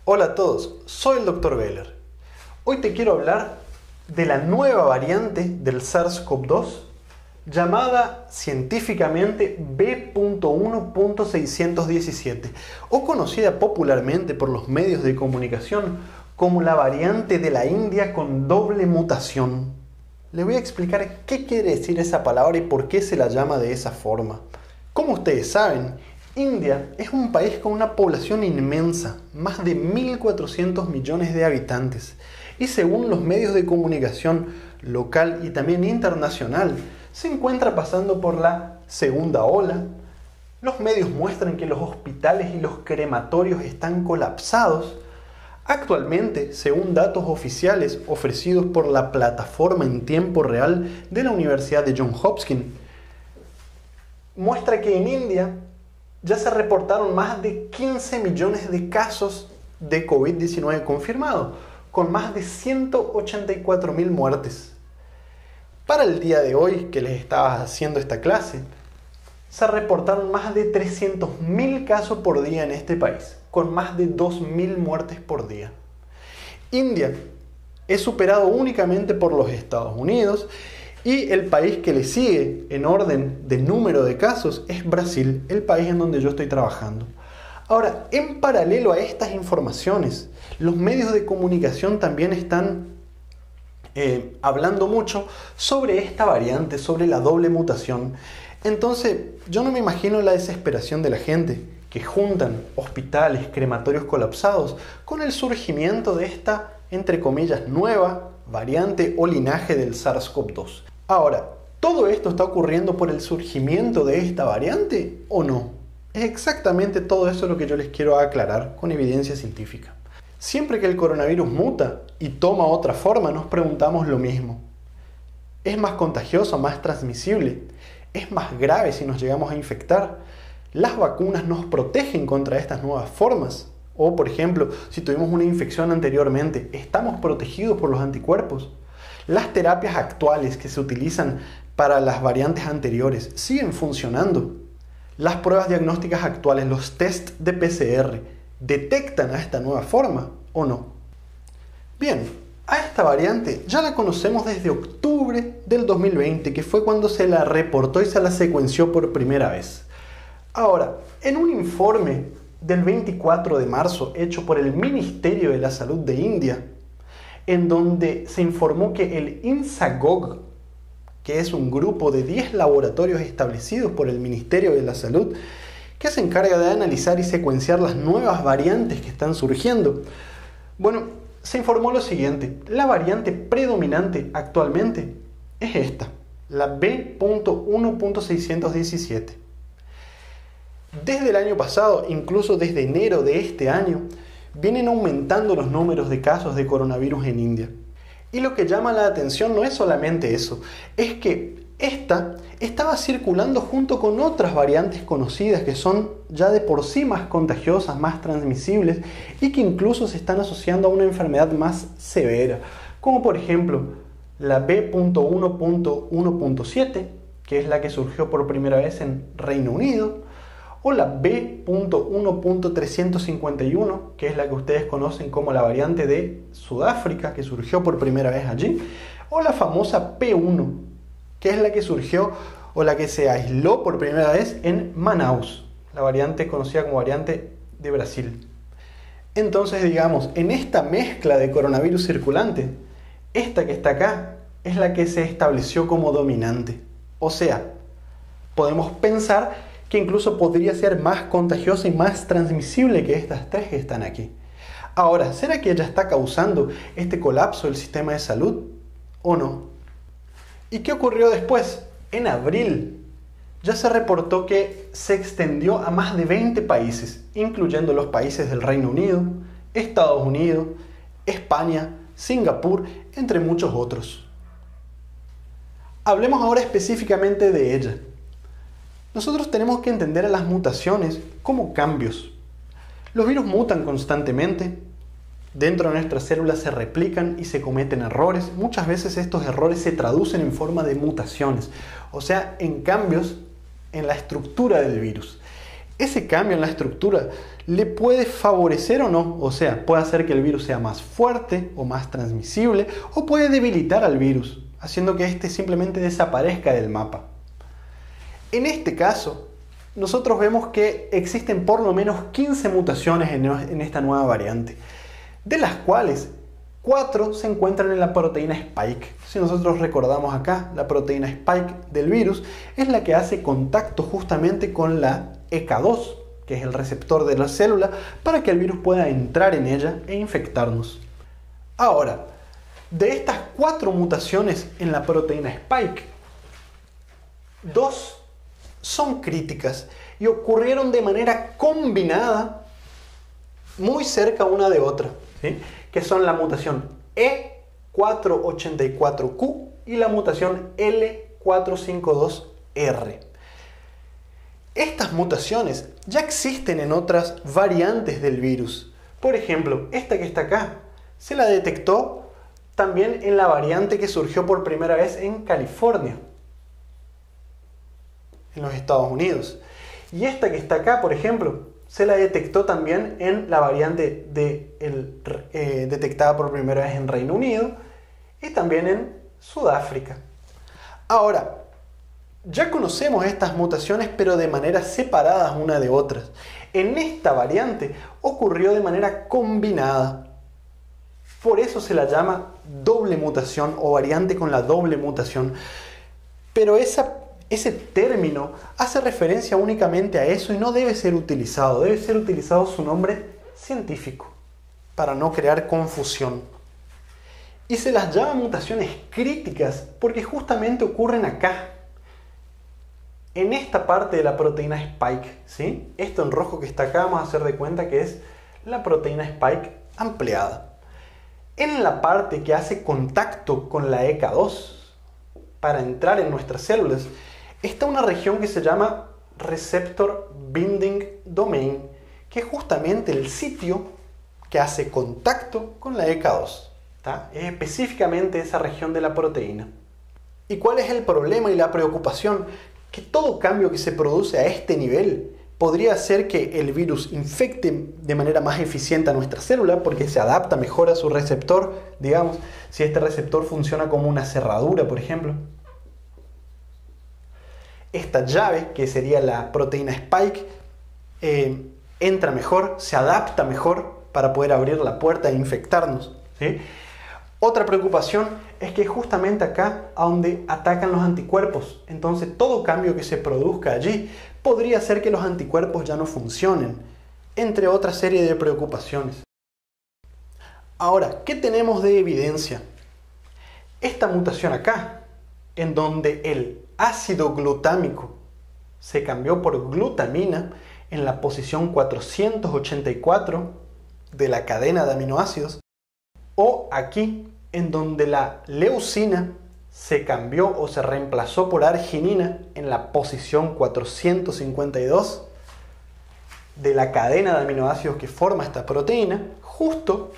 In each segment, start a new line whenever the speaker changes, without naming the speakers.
Hola a todos, soy el Dr. Beller. Hoy te quiero hablar de la nueva variante del SARS-CoV-2 llamada científicamente B.1.617 o conocida popularmente por los medios de comunicación como la variante de la India con doble mutación. Les voy a explicar qué quiere decir esa palabra y por qué se la llama de esa forma. Como ustedes saben, India es un país con una población inmensa, más de 1.400 millones de habitantes, y según los medios de comunicación local y también internacional, se encuentra pasando por la segunda ola. Los medios muestran que los hospitales y los crematorios están colapsados. Actualmente, según datos oficiales ofrecidos por la plataforma en tiempo real de la Universidad de Johns Hopkins, muestra que en India ya se reportaron más de 15 millones de casos de COVID-19 confirmados, con más de 184.000 muertes. Para el día de hoy que les estaba haciendo esta clase, se reportaron más de 300.000 casos por día en este país, con más de 2.000 muertes por día. India es superado únicamente por los Estados Unidos y el país que le sigue en orden de número de casos es Brasil, el país en donde yo estoy trabajando. Ahora, en paralelo a estas informaciones, los medios de comunicación también están hablando mucho sobre esta variante, sobre la doble mutación. Entonces, yo no me imagino la desesperación de la gente que juntan hospitales, crematorios colapsados con el surgimiento de esta, entre comillas, nueva variante o linaje del SARS-CoV-2. Ahora, ¿todo esto está ocurriendo por el surgimiento de esta variante o no? Es exactamente todo eso lo que yo les quiero aclarar con evidencia científica. Siempre que el coronavirus muta y toma otra forma, nos preguntamos lo mismo. ¿Es más contagioso, más transmisible? ¿Es más grave si nos llegamos a infectar? ¿Las vacunas nos protegen contra estas nuevas formas? O, por ejemplo, si tuvimos una infección anteriormente, ¿estamos protegidos por los anticuerpos? ¿Las terapias actuales que se utilizan para las variantes anteriores siguen funcionando? ¿Las pruebas diagnósticas actuales, los test de PCR, detectan a esta nueva forma o no? Bien, a esta variante ya la conocemos desde octubre del 2020, que fue cuando se la reportó y se la secuenció por primera vez. Ahora, en un informe del 24 de marzo hecho por el Ministerio de la Salud de India, en donde se informó que el INSAGOG, que es un grupo de 10 laboratorios establecidos por el Ministerio de la Salud, que se encarga de analizar y secuenciar las nuevas variantes que están surgiendo. Bueno, se informó lo siguiente: la variante predominante actualmente es esta, la B.1.617. Desde el año pasado, incluso desde enero de este año, vienen aumentando los números de casos de coronavirus en India. Y lo que llama la atención no es solamente eso, es que esta estaba circulando junto con otras variantes conocidas que son ya de por sí más contagiosas, más transmisibles y que incluso se están asociando a una enfermedad más severa, como por ejemplo la B.1.1.7, que es la que surgió por primera vez en Reino Unido, o la B.1.351, que es la que ustedes conocen como la variante de Sudáfrica, que surgió por primera vez allí, o la famosa P1, que es la que surgió o la que se aisló por primera vez en Manaus, la variante conocida como variante de Brasil. Entonces, digamos, en esta mezcla de coronavirus circulante, esta que está acá es la que se estableció como dominante. O sea, podemos pensar que incluso podría ser más contagiosa y más transmisible que estas tres que están aquí. Ahora, ¿será que ella está causando este colapso del sistema de salud o no? ¿Y qué ocurrió después? En abril ya se reportó que se extendió a más de 20 países, incluyendo los países del Reino Unido, Estados Unidos, España, Singapur, entre muchos otros. Hablemos ahora específicamente de ella. Nosotros tenemos que entender a las mutaciones como cambios. Los virus mutan constantemente, dentro de nuestras células se replican y se cometen errores. Muchas veces estos errores se traducen en forma de mutaciones, o sea, en cambios en la estructura del virus. Ese cambio en la estructura le puede favorecer o no, o sea, puede hacer que el virus sea más fuerte o más transmisible, o puede debilitar al virus, haciendo que éste simplemente desaparezca del mapa. En este caso, nosotros vemos que existen por lo menos 15 mutaciones en esta nueva variante, de las cuales 4 se encuentran en la proteína Spike. Si nosotros recordamos acá, la proteína Spike del virus es la que hace contacto justamente con la ECA2, que es el receptor de la célula, para que el virus pueda entrar en ella e infectarnos. Ahora, de estas 4 mutaciones en la proteína Spike, 2 son críticas y ocurrieron de manera combinada muy cerca una de otra, ¿sí? Que son la mutación E484Q y la mutación L452R. Estas mutaciones ya existen en otras variantes del virus. Por ejemplo, esta que está acá se la detectó también en la variante que surgió por primera vez en California, en los Estados Unidos. Y esta que está acá, por ejemplo, se la detectó también en la variante detectada por primera vez en Reino Unido y también en Sudáfrica. Ahora, ya conocemos estas mutaciones, pero de manera separadas una de otras. En esta variante ocurrió de manera combinada. Por eso se la llama doble mutación o variante con la doble mutación. Pero ese término hace referencia únicamente a eso y no debe ser utilizado. Debe ser utilizado su nombre científico para no crear confusión. Y se las llama mutaciones críticas porque justamente ocurren acá, en esta parte de la proteína Spike, ¿sí? Esto en rojo que está acá vamos a hacer de cuenta que es la proteína Spike ampliada. En la parte que hace contacto con la ECA2 para entrar en nuestras células, está una región que se llama Receptor Binding Domain, que es justamente el sitio que hace contacto con la ECA2. ¿Tá? Es específicamente esa región de la proteína. ¿Y cuál es el problema y la preocupación? Que todo cambio que se produce a este nivel podría hacer que el virus infecte de manera más eficiente a nuestra célula porque se adapta mejor a su receptor, digamos, si este receptor funciona como una cerradura, por ejemplo. Esta llave, que sería la proteína Spike, entra mejor, se adapta mejor para poder abrir la puerta e infectarnos, ¿sí? Otra preocupación es que justamente acá a donde atacan los anticuerpos. Entonces todo cambio que se produzca allí podría hacer que los anticuerpos ya no funcionen, entre otra serie de preocupaciones. Ahora, ¿qué tenemos de evidencia? Esta mutación acá, en donde el ácido glutámico se cambió por glutamina en la posición 484 de la cadena de aminoácidos, o aquí, en donde la leucina se cambió o se reemplazó por arginina en la posición 452 de la cadena de aminoácidos que forma esta proteína, justo,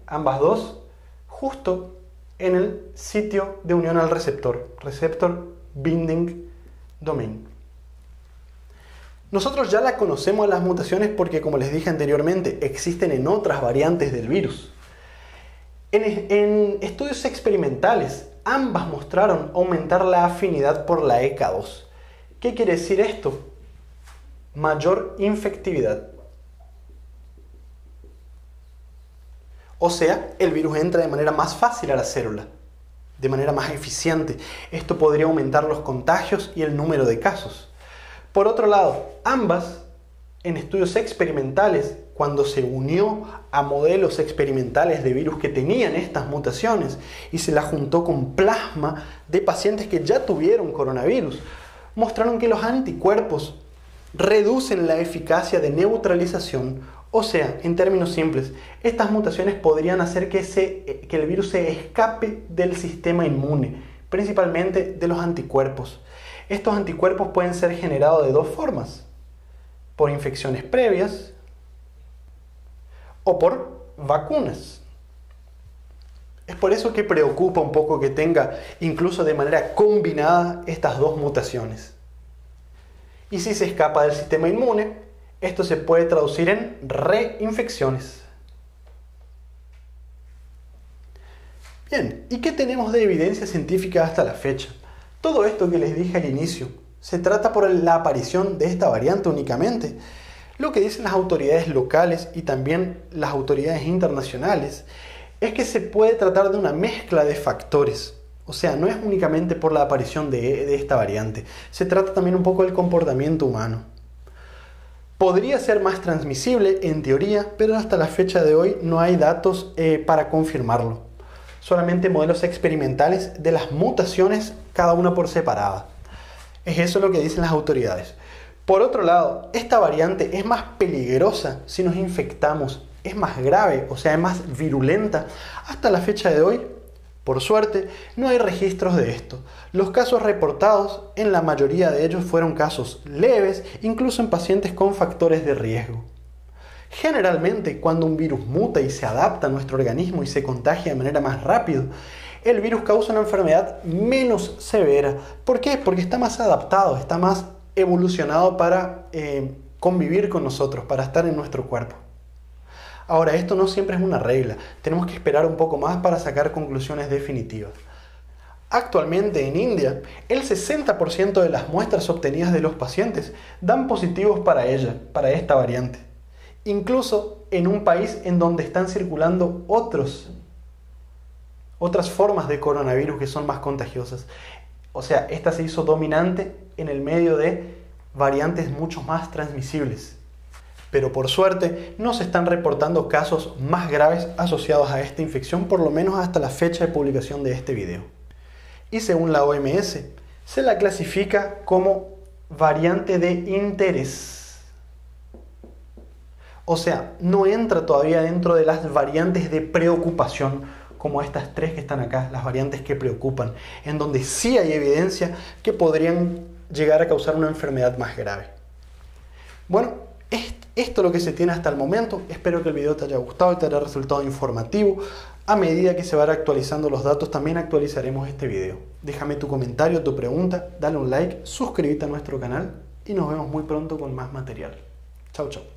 ambas dos, justo en el sitio de unión al receptor, Receptor Binding Domain. Nosotros ya la conocemos las mutaciones porque, como les dije anteriormente, existen en otras variantes del virus. En estudios experimentales, ambas mostraron aumentar la afinidad por la ECA2. ¿Qué quiere decir esto? Mayor infectividad. O sea, el virus entra de manera más fácil a la célula, de manera más eficiente. Esto podría aumentar los contagios y el número de casos. Por otro lado, ambas, en estudios experimentales, cuando se unió a modelos experimentales de virus que tenían estas mutaciones y se la juntó con plasma de pacientes que ya tuvieron coronavirus, mostraron que los anticuerpos reducen la eficacia de neutralización. O sea, en términos simples, estas mutaciones podrían hacer que el virus se escape del sistema inmune, principalmente de los anticuerpos. Estos anticuerpos pueden ser generados de dos formas: por infecciones previas o por vacunas. Es por eso que preocupa un poco que tenga incluso de manera combinada estas dos mutaciones. Y si se escapa del sistema inmune, esto se puede traducir en reinfecciones. Bien, ¿y qué tenemos de evidencia científica hasta la fecha? Todo esto que les dije al inicio, ¿se trata por la aparición de esta variante únicamente? Lo que dicen las autoridades locales y también las autoridades internacionales es que se puede tratar de una mezcla de factores. O sea, no es únicamente por la aparición de esta variante, se trata también un poco del comportamiento humano. Podría ser más transmisible en teoría, pero hasta la fecha de hoy no hay datos para confirmarlo. Solamente modelos experimentales de las mutaciones, cada una por separada. Es eso lo que dicen las autoridades. Por otro lado, esta variante es más peligrosa si nos infectamos, es más grave, o sea, es más virulenta. Hasta la fecha de hoy, por suerte, no hay registros de esto. Los casos reportados, en la mayoría de ellos fueron casos leves, incluso en pacientes con factores de riesgo. Generalmente, cuando un virus muta y se adapta a nuestro organismo y se contagia de manera más rápida, el virus causa una enfermedad menos severa. ¿Por qué? Porque está más adaptado, está más evolucionado para convivir con nosotros, para estar en nuestro cuerpo. Ahora, esto no siempre es una regla, tenemos que esperar un poco más para sacar conclusiones definitivas. Actualmente en India, el 60% de las muestras obtenidas de los pacientes dan positivos para ella, para esta variante. Incluso en un país en donde están circulando otras formas de coronavirus que son más contagiosas. O sea, esta se hizo dominante en el medio de variantes mucho más transmisibles. Pero por suerte no se están reportando casos más graves asociados a esta infección, por lo menos hasta la fecha de publicación de este video. Y según la OMS, se la clasifica como variante de interés. O sea, no entra todavía dentro de las variantes de preocupación, como estas tres que están acá, las variantes que preocupan, en donde sí hay evidencia que podrían llegar a causar una enfermedad más grave. Bueno, esto es lo que se tiene hasta el momento. Espero que el video te haya gustado y te haya resultado informativo. A medida que se van actualizando los datos, también actualizaremos este video. Déjame tu comentario, tu pregunta, dale un like, suscríbete a nuestro canal y nos vemos muy pronto con más material. Chau, chau.